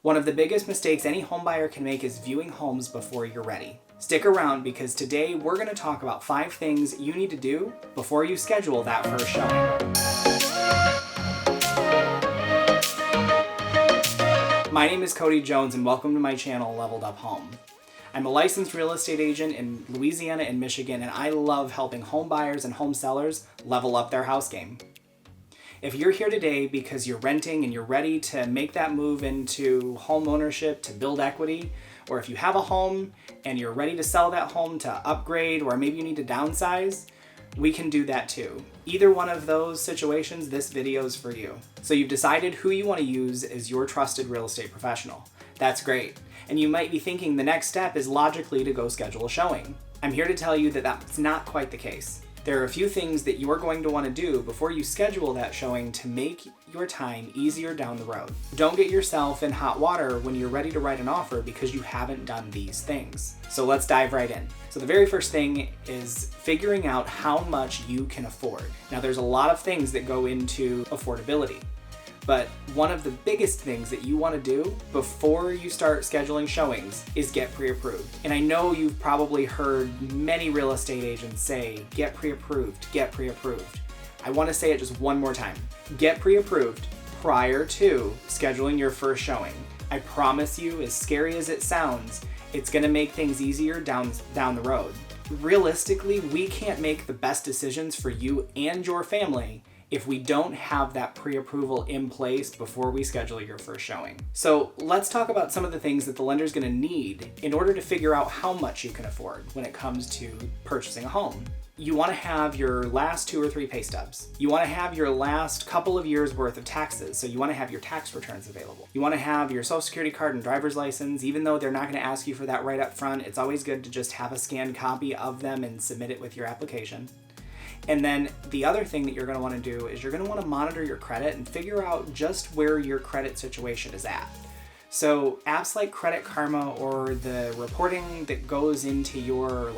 One of the biggest mistakes any homebuyer can make is viewing homes before you're ready. Stick around because today we're going to talk about 5 things you need to do before you schedule that first showing. My name is Cody Jones and welcome to my channel, Leveled Up Home. I'm a licensed real estate agent in Louisiana and Michigan, and I love helping home buyers and home sellers level up their house game. If you're here today because you're renting and you're ready to make that move into home ownership to build equity, or if you have a home and you're ready to sell that home to upgrade, or maybe you need to downsize, we can do that too. Either one of those situations, this video is for you. So you've decided who you want to use as your trusted real estate professional. That's great. And you might be thinking the next step is logically to go schedule a showing. I'm here to tell you that that's not quite the case. There are a few things that you're going to want to do before you schedule that showing to make your time easier down the road. Don't get yourself in hot water when you're ready to write an offer because you haven't done these things. So let's dive right in. So the very first thing is figuring out how much you can afford. Now there's a lot of things that go into affordability, but one of the biggest things that you want to do before you start scheduling showings is get pre-approved. And I know you've probably heard many real estate agents say, get pre-approved, get pre-approved. I want to say it just one more time. Get pre-approved prior to scheduling your first showing. I promise you, as scary as it sounds, it's going to make things easier down the road. Realistically, we can't make the best decisions for you and your family if we don't have that pre-approval in place before we schedule your first showing. So let's talk about some of the things that the lender's gonna need in order to figure out how much you can afford when it comes to purchasing a home. You wanna have your last 2 or 3 pay stubs. You wanna have your last couple of years worth of taxes, so you wanna have your tax returns available. You wanna have your social security card and driver's license. Even though they're not gonna ask you for that right up front, it's always good to just have a scanned copy of them and submit it with your application. And then the other thing that you're going to want to do is you're going to want to monitor your credit and figure out just where your credit situation is at. So apps like Credit Karma or the reporting that goes into your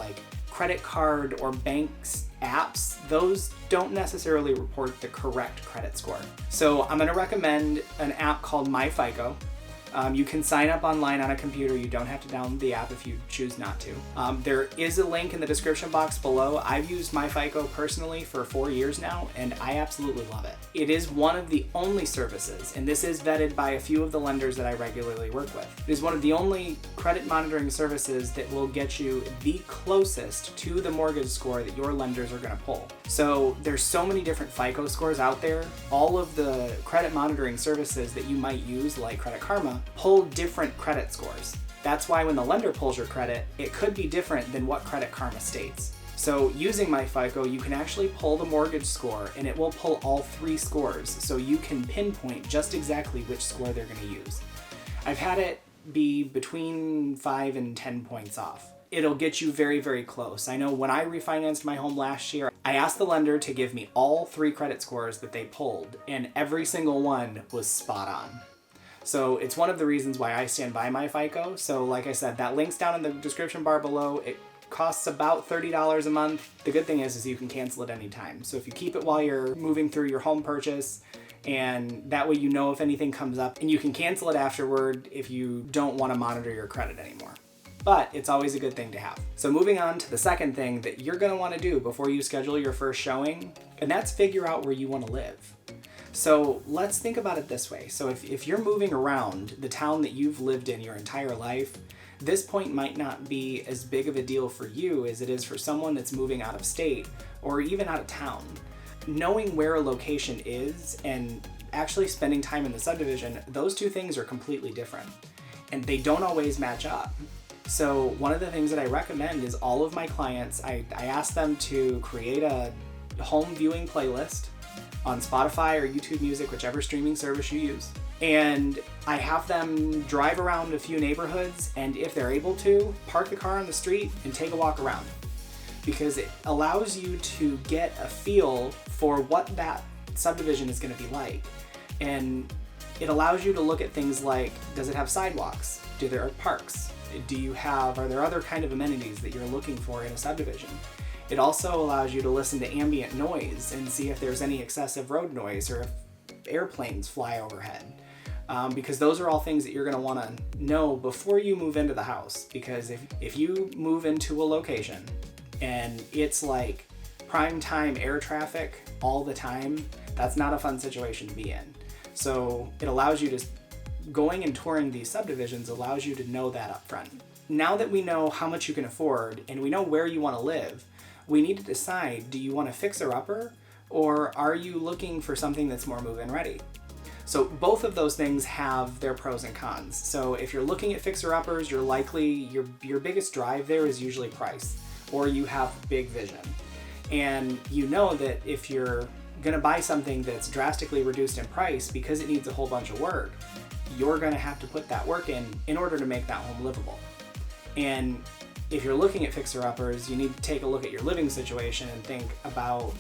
credit card or bank's apps, those don't necessarily report the correct credit score. So I'm going to recommend an app called MyFico. You can sign up online on a computer. You don't have to download the app if you choose not to. There is a link in the description box below. I've used MyFico personally for 4 years now, and I absolutely love it. It is one of the only services, and this is vetted by a few of the lenders that I regularly work with. It is one of the only credit monitoring services that will get you the closest to the mortgage score that your lenders are going to pull. So there's so many different FICO scores out there. All of the credit monitoring services that you might use, like Credit Karma, pull different credit scores. That's why when the lender pulls your credit, it could be different than what Credit Karma states. So using MyFico, you can actually pull the mortgage score and it will pull all 3 scores, so you can pinpoint just exactly which score they're going to use. I've had it be between 5 and 10 points off. It'll get you very, very close. I know when I refinanced my home last year, I asked the lender to give me all 3 credit scores that they pulled, and every single one was spot on. So it's one of the reasons why I stand by MyFico. So like I said, that link's down in the description bar below. It costs about $30 a month. The good thing is you can cancel it anytime. So if you keep it while you're moving through your home purchase, and that way you know if anything comes up, and you can cancel it afterward if you don't want to monitor your credit anymore. But it's always a good thing to have. So moving on to the second thing that you're going to want to do before you schedule your first showing, and that's figure out where you want to live. So let's think about it this way. So if you're moving around the town that you've lived in your entire life, this point might not be as big of a deal for you as it is for someone that's moving out of state or even out of town. Knowing where a location is and actually spending time in the subdivision, those 2 things are completely different and they don't always match up. So one of the things that I recommend is all of my clients, I ask them to create a home viewing playlist on Spotify or YouTube Music, whichever streaming service you use. And I have them drive around a few neighborhoods, and if they're able to, park the car on the street and take a walk around. Because it allows you to get a feel for what that subdivision is going to be like. And it allows you to look at things like, does it have sidewalks? Do there are parks? Are there other kind of amenities that you're looking for in a subdivision? It also allows you to listen to ambient noise and see if there's any excessive road noise or if airplanes fly overhead. because those are all things that you're going to want to know before you move into the house. Because if you move into a location and it's like prime time air traffic all the time, that's not a fun situation to be in. So it allows you to, going and touring these subdivisions allows you to know that up front. Now that we know how much you can afford and we know where you want to live, we need to decide, do you want a fixer-upper or are you looking for something that's more move-in ready? So both of those things have their pros and cons. So if you're looking at fixer-uppers, you're likely, your biggest drive there is usually price, or you have big vision. And you know that if you're gonna buy something that's drastically reduced in price because it needs a whole bunch of work, you're gonna have to put that work in order to make that home livable. And if you're looking at fixer-uppers, you need to take a look at your living situation and think about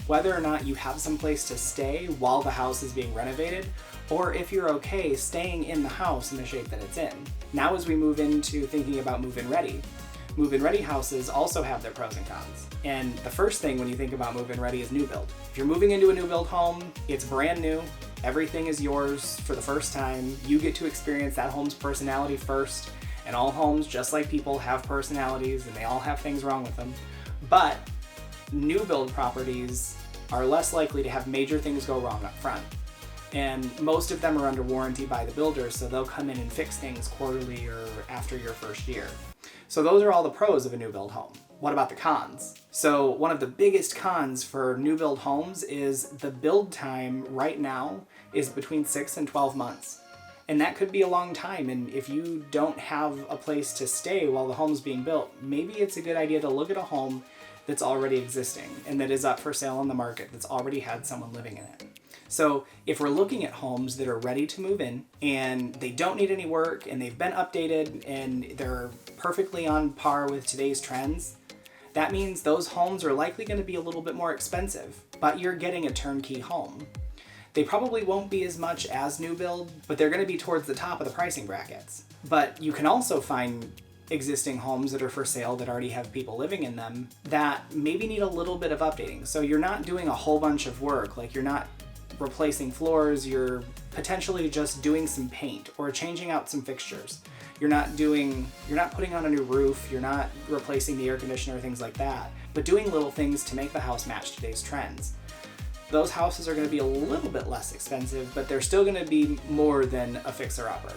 whether or not you have some place to stay while the house is being renovated, or if you're okay staying in the house in the shape that it's in. Now as we move into thinking about move-in ready houses also have their pros and cons. And the first thing when you think about move-in ready is new build. If you're moving into a new build home, it's brand new, everything is yours for the first time, you get to experience that home's personality first, and all homes, just like people, have personalities and they all have things wrong with them. But new build properties are less likely to have major things go wrong up front. And most of them are under warranty by the builder, so they'll come in and fix things quarterly or after your first year. So those are all the pros of a new build home. What about the cons? So one of the biggest cons for new build homes is the build time right now is between 6 and 12 months. And that could be a long time, and if you don't have a place to stay while the home's being built, maybe it's a good idea to look at a home that's already existing and that is up for sale on the market, that's already had someone living in it. So if we're looking at homes that are ready to move in and they don't need any work and they've been updated and they're perfectly on par with today's trends, that means those homes are likely going to be a little bit more expensive, but you're getting a turnkey home. They probably won't be as much as new build, but they're going to be towards the top of the pricing brackets. But you can also find existing homes that are for sale that already have people living in them that maybe need a little bit of updating. So you're not doing a whole bunch of work, like you're not replacing floors, you're potentially just doing some paint or changing out some fixtures. You're not putting on a new roof, you're not replacing the air conditioner, things like that, but doing little things to make the house match today's trends. Those houses are going to be a little bit less expensive, but they're still going to be more than a fixer-upper.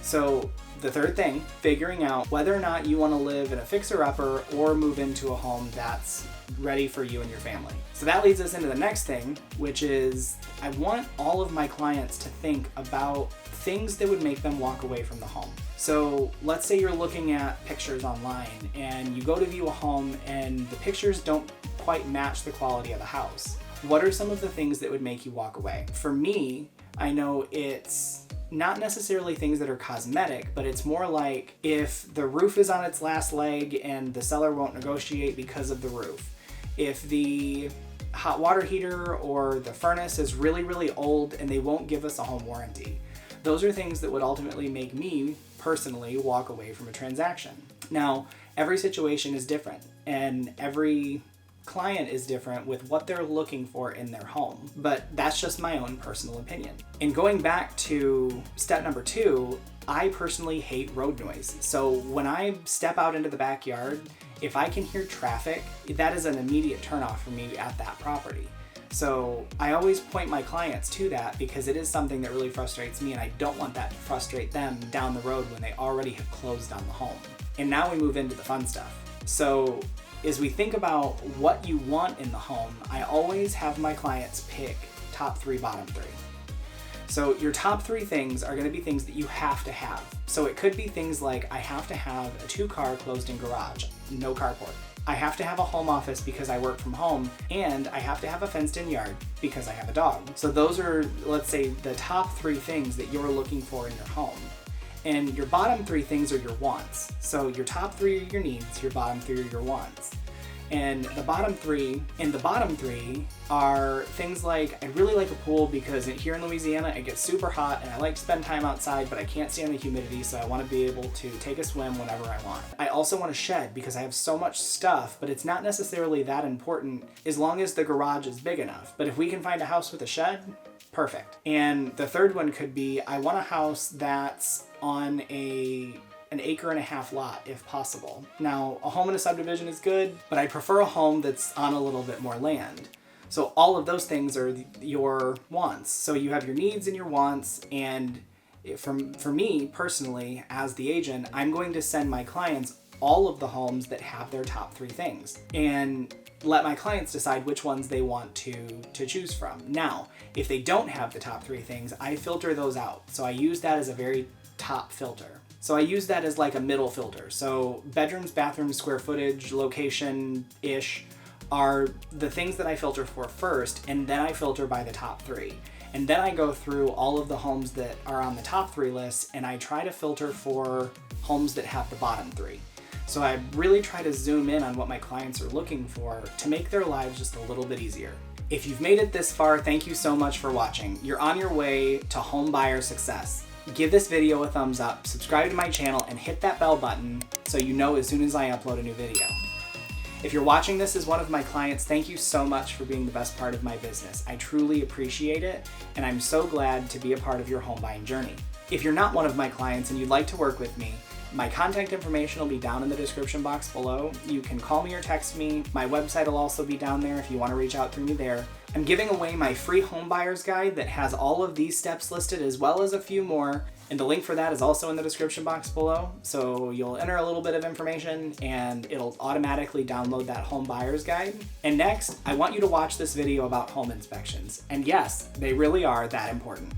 So the third thing, figuring out whether or not you want to live in a fixer-upper or move into a home that's ready for you and your family. So that leads us into the next thing, which is I want all of my clients to think about things that would make them walk away from the home. So let's say you're looking at pictures online and you go to view a home and the pictures don't quite match the quality of the house. What are some of the things that would make you walk away? For me, I know it's not necessarily things that are cosmetic, but it's more like if the roof is on its last leg and the seller won't negotiate because of the roof. If the hot water heater or the furnace is really, really old and they won't give us a home warranty. Those are things that would ultimately make me personally walk away from a transaction. Now, every situation is different and every client is different with what they're looking for in their home, but that's just my own personal opinion. And going back to step number 2, I personally hate road noise. So when I step out into the backyard, if I can hear traffic, that is an immediate turnoff for me at that property. So I always point my clients to that because it is something that really frustrates me and I don't want that to frustrate them down the road when they already have closed on the home. And now we move into the fun stuff. So as we think about what you want in the home, I always have my clients pick top 3, bottom 3. So your top 3 things are going to be things that you have to have. So it could be things like I have to have a 2-car closed-in garage, no carport. I have to have a home office because I work from home, and I have to have a fenced-in yard because I have a dog. So those are, let's say, the top 3 things that you're looking for in your home. And your bottom 3 things are your wants. So your top 3 are your needs, your bottom 3 are your wants. And the bottom 3 are things like, I'd really like a pool because here in Louisiana it gets super hot and I like to spend time outside, but I can't stand the humidity, so I want to be able to take a swim whenever I want. I also want a shed because I have so much stuff, but it's not necessarily that important as long as the garage is big enough. But if we can find a house with a shed, Perfect. And the third one could be, I want a house that's on an acre and a half lot if possible. Now, a home in a subdivision is good, but I prefer a home that's on a little bit more land. So all of those things are your wants. So you have your needs and your wants, and for me personally, as the agent, I'm going to send my clients all of the homes that have their top 3 things and let my clients decide which ones they want to choose from. Now, if they don't have the top 3 things, I filter those out. So I use that as a very top filter. So I use that as like a middle filter. So bedrooms, bathrooms, square footage, location-ish are the things that I filter for first, and then I filter by the top 3. And then I go through all of the homes that are on the top 3 lists, and I try to filter for homes that have the bottom 3. So I really try to zoom in on what my clients are looking for to make their lives just a little bit easier. If you've made it this far, thank you so much for watching. You're on your way to home buyer success. Give this video a thumbs up, subscribe to my channel, and hit that bell button so you know as soon as I upload a new video. If you're watching this as one of my clients, thank you so much for being the best part of my business. I truly appreciate it, and I'm so glad to be a part of your home buying journey. If you're not one of my clients and you'd like to work with me, my contact information will be down in the description box below. You can call me or text me. My website will also be down there if you want to reach out through me there. I'm giving away my free home buyer's guide that has all of these steps listed as well as a few more, and the link for that is also in the description box below. So you'll enter a little bit of information and it'll automatically download that home buyer's guide. And next, I want you to watch this video about home inspections. And yes, they really are that important.